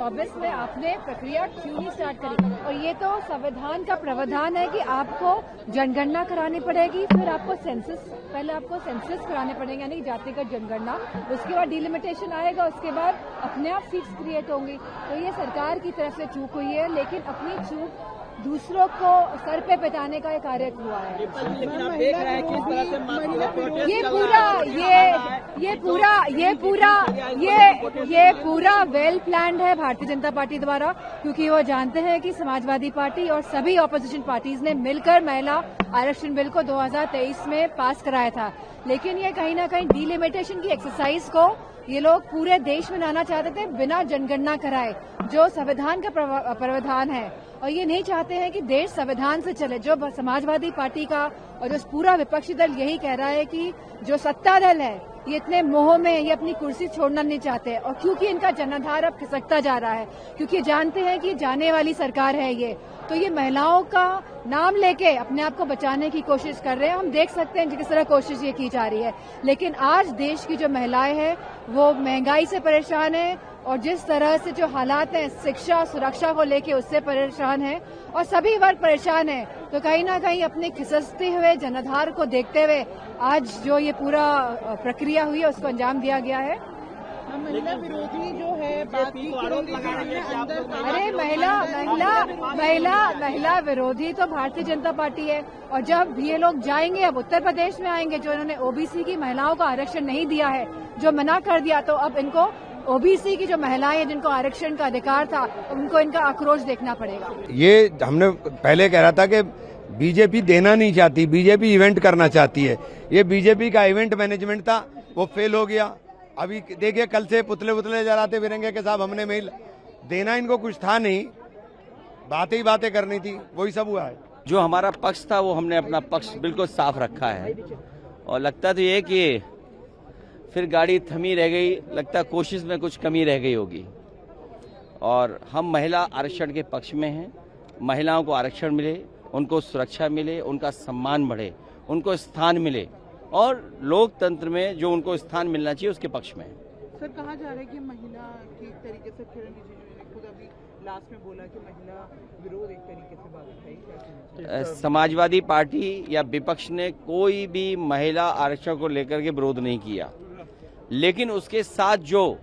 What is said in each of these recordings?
2024 में आपने प्रक्रिया क्यों नहीं स्टार्ट करी? और ये तो संविधान का प्रावधान है कि आपको जनगणना करानी पड़ेगी, फिर आपको सेंसस, पहले आपको सेंसस कराने पड़ेंगे यानी कि जातिगत जनगणना, उसके बाद डिलिमिटेशन आएगा, उसके बाद अपने आप सीट्स क्रिएट होंगी। तो ये सरकार की तरफ से चूक हुई है, लेकिन अपनी चूक दूसरों को सर पे पिटाने का एक कार्य हुआ है। लेकिन आप देख रहे हैं किस तरह से ये पूरा वेल प्लान्ड है भारतीय जनता पार्टी द्वारा, क्योंकि वो जानते हैं कि समाजवादी पार्टी और सभी ऑपोजिशन पार्टीज ने मिलकर महिला आरक्षण बिल को 2023 में पास कराया था। लेकिन ये कहीं ना कहीं डिलिमिटेशन की एक्सरसाइज को ये लोग पूरे देश में लाना चाहते थे बिना जनगणना कराए, जो संविधान का प्रावधान है। और ये नहीं चाहते हैं कि देश संविधान से चले। जो समाजवादी पार्टी का और जो पूरा विपक्षी दल यही कह रहा है कि जो सत्ता दल है ये इतने मोह में ये अपनी कुर्सी छोड़ना नहीं चाहते, और क्योंकि इनका जनाधार अब खिसकता जा रहा है, क्योंकि जानते हैं कि जाने वाली सरकार है ये, तो ये महिलाओं का नाम लेके अपने आप को बचाने की कोशिश कर रहे हैं। हम देख सकते हैं किस तरह कोशिश ये की जा रही है। लेकिन आज देश की जो महिलाएं हैं वो महंगाई से परेशान है, और जिस तरह से जो हालात हैं शिक्षा सुरक्षा को लेके उससे परेशान है, और सभी वर्ग परेशान है। तो कहीं ना कहीं अपने खिसकते हुए जनाधार को देखते हुए आज जो ये पूरा प्रक्रिया हुई है उसको अंजाम दिया गया है। महिला विरोधी जो है बात की अरे महिला विरोधी तो भारतीय जनता पार्टी है। और जब ये लोग जाएंगे, अब उत्तर प्रदेश में आएंगे, जो इन्होंने ओबीसी की महिलाओं को आरक्षण नहीं दिया है, जो मना कर दिया, तो अब इनको ओबीसी की जो महिलाएं हैं जिनको आरक्षण का अधिकार था, उनको इनका आक्रोश देखना पड़ेगा। ये हमने पहले कह रहा था कि बीजेपी देना नहीं चाहती, बीजेपी इवेंट करना चाहती है। ये बीजेपी का इवेंट मैनेजमेंट था, वो फेल हो गया। अभी देखिए कल से पुतले जलाते फिरेंगे कि साहब हमने मेल देना, इनको कुछ था नहीं, बातें ही बातें करनी थी, वही सब हुआ है। जो हमारा पक्ष था वो हमने अपना पक्ष बिल्कुल साफ रखा है, और लगता तो ये कि फिर गाड़ी थमी रह गई, लगता कोशिश में कुछ कमी रह गई होगी। और हम महिला आरक्षण के पक्ष में हैं। महिलाओं को आरक्षण मिले, उनको सुरक्षा मिले, उनका सम्मान बढ़े, उनको स्थान मिले, और लोकतंत्र में जो उनको स्थान मिलना चाहिए उसके पक्ष में है। सर कहा जा रहा है कि महिला की तरीके से किरण रिजिजू ने खुद अभी लास्ट में बोला कि महिला विरोध एक तरीके से बात है। समाजवादी पार्टी या विपक्ष ने कोई भी महिला आरक्षण को लेकर के विरोध नहीं किया, लेकिन उसके साथ जो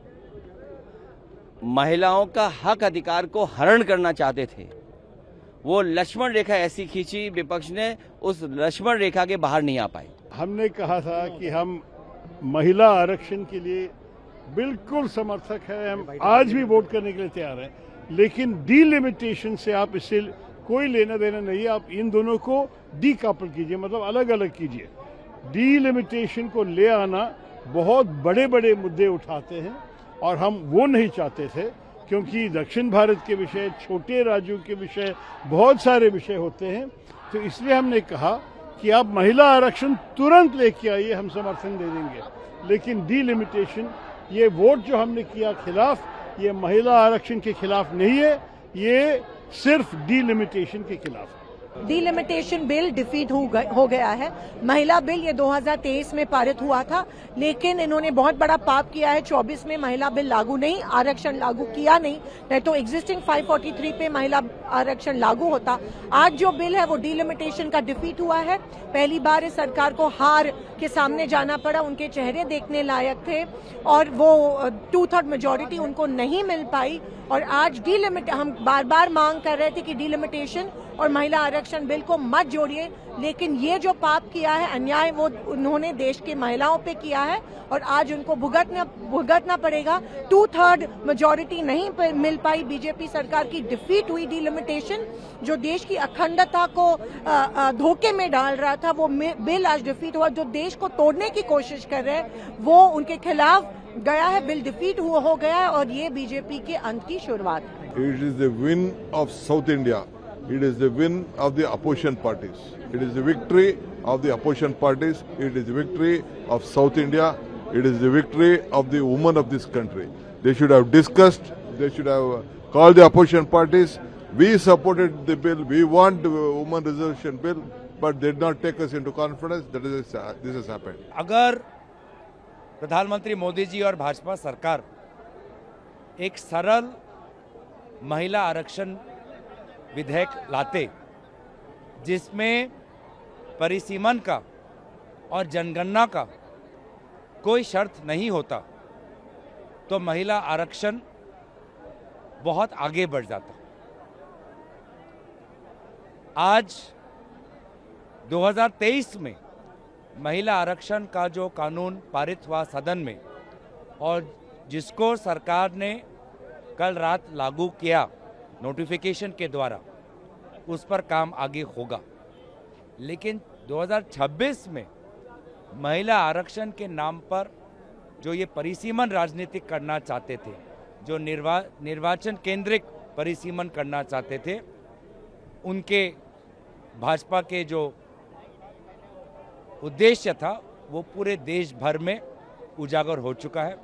महिलाओं का हक अधिकार को हरण करना चाहते थे, वो लक्ष्मण रेखा ऐसी खींची विपक्ष ने, उस लक्ष्मण रेखा के बाहर नहीं आ पाए। हमने कहा था कि हम महिला आरक्षण के लिए बिल्कुल समर्थक है, हम आज भी वोट करने के लिए तैयार हैं, लेकिन डिलिमिटेशन से आप इससे कोई लेना देना नहीं है। आप इन दोनों को डीकपल कीजिए, मतलब अलग अलग कीजिए। डिलिमिटेशन को ले आना बहुत बड़े बड़े मुद्दे उठाते हैं, और हम वो नहीं चाहते थे, क्योंकि दक्षिण भारत के विषय, छोटे राज्यों के विषय, बहुत सारे विषय होते हैं। तो इसलिए हमने कहा कि आप महिला आरक्षण तुरंत लेके आइए, हम समर्थन दे देंगे, लेकिन डिलिमिटेशन, ये वोट जो हमने किया खिलाफ, ये महिला आरक्षण के खिलाफ नहीं है, ये सिर्फ डिलिमिटेशन के खिलाफ है। डिलिमिटेशन बिल डिफीट हो गया है। महिला बिल ये 2023 में पारित हुआ था, लेकिन इन्होंने बहुत बड़ा पाप किया है। 24 में महिला बिल लागू नहीं, आरक्षण लागू किया नहीं तो एग्जिस्टिंग 543 पे महिला आरक्षण लागू होता। आज जो बिल है वो डिलिमिटेशन का डिफीट हुआ है। पहली बार इस सरकार को हार के सामने जाना पड़ा, उनके चेहरे देखने लायक थे, और वो 2/3 मेजोरिटी उनको नहीं मिल पाई। और आज हम बार बार मांग कर रहे थे कि डिलिमिटेशन और महिला आरक्षण बिल को मत जोड़िए, लेकिन ये जो पाप किया है, अन्याय, वो उन्होंने देश की महिलाओं पे किया है, और आज उनको भुगतना पड़ेगा। 2/3 मेजोरिटी नहीं मिल पाई, बीजेपी सरकार की डिफीट हुई। डिलिमिटेशन जो देश की अखंडता को धोखे में डाल रहा था, वो बिल आज डिफीट हुआ। जो देश को तोड़ने की कोशिश कर रहे हैं वो उनके खिलाफ गया है, बिल डिफीट हो गया है, और ये बीजेपी के अंत की शुरुआत है। It is the win of south India. It is the win of the opposition parties. It is the victory of the opposition parties. It is the victory of South India. It is the victory of the women of this country. They should have discussed. They should have called the opposition parties. We supported the bill. We want the women reservation bill, but they did not take us into confidence. This has happened. अगर प्रधानमंत्री मोदी जी और भाजपा सरकार एक सरल महिला आरक्षण विधेयक लाते जिसमें परिसीमन का और जनगणना का कोई शर्त नहीं होता, तो महिला आरक्षण बहुत आगे बढ़ जाता। आज 2023 में महिला आरक्षण का जो कानून पारित हुआ सदन में और जिसको सरकार ने कल रात लागू किया नोटिफिकेशन के द्वारा, उस पर काम आगे होगा। लेकिन 2026 में महिला आरक्षण के नाम पर जो ये परिसीमन राजनीतिक करना चाहते थे, जो निर्वाचन केंद्रिक परिसीमन करना चाहते थे, उनके भाजपा के जो उद्देश्य था वो पूरे देश भर में उजागर हो चुका है।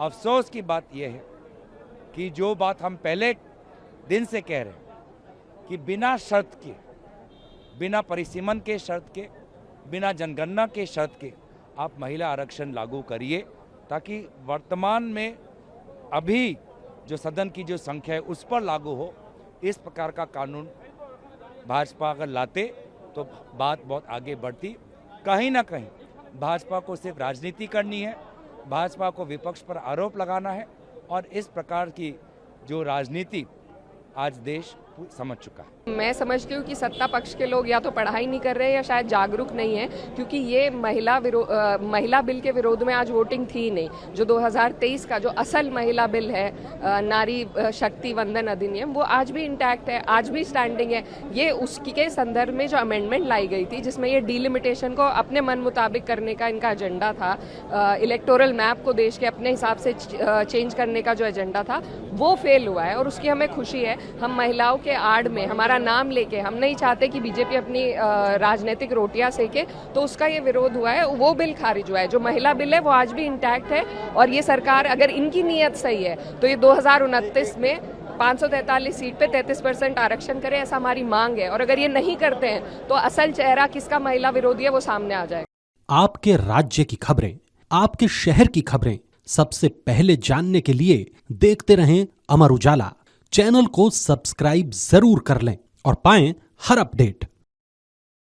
अफसोस की बात यह है कि जो बात हम पहले दिन से कह रहे हैं कि बिना शर्त के, बिना परिसीमन के शर्त के, बिना जनगणना के शर्त के आप महिला आरक्षण लागू करिए, ताकि वर्तमान में अभी जो सदन की जो संख्या है उस पर लागू हो। इस प्रकार का कानून भाजपा अगर लाते तो बात बहुत आगे बढ़ती। कहीं ना कहीं भाजपा को सिर्फ राजनीति करनी है, भाजपा को विपक्ष पर आरोप लगाना है, और इस प्रकार की जो राजनीति आज देश समझ चुका है। मैं समझती हूँ कि सत्ता पक्ष के लोग या तो पढ़ाई नहीं कर रहे हैं या शायद जागरूक नहीं है, क्योंकि ये महिला बिल के विरोध में आज वोटिंग थी ही नहीं। जो 2023 का जो असल महिला बिल है, नारी शक्ति वंदन अधिनियम, वो आज भी इंटैक्ट है, आज भी स्टैंडिंग है। ये उसकी के संदर्भ में जो अमेंडमेंट लाई गई थी जिसमें ये डिलिमिटेशन को अपने मन मुताबिक करने का इनका एजेंडा था, इलेक्टोरल मैप को देश के अपने हिसाब से चेंज करने का जो एजेंडा था वो फेल हुआ है, और उसकी हमें खुशी है। हम महिलाओं के आड़ में हमारा नाम लेके, हम नहीं चाहते कि बीजेपी अपनी राजनीतिक रोटियां सेके, तो उसका ये विरोध हुआ है, वो बिल खारिज हुआ है। जो महिला बिल है वो आज भी इंटैक्ट है, और ये सरकार अगर इनकी नीयत सही है तो ये 2029 में 543 सीट पे 33% आरक्षण करे, ऐसा हमारी मांग है। और अगर ये नहीं करते हैं तो असल चेहरा किसका महिला विरोधी है वो सामने आ जाएगा। आपके राज्य की खबरें, आपके शहर की खबरें सबसे पहले जानने के लिए देखते रहें अमर उजाला। चैनल को सब्सक्राइब जरूर कर लें और पाएं हर अपडेट।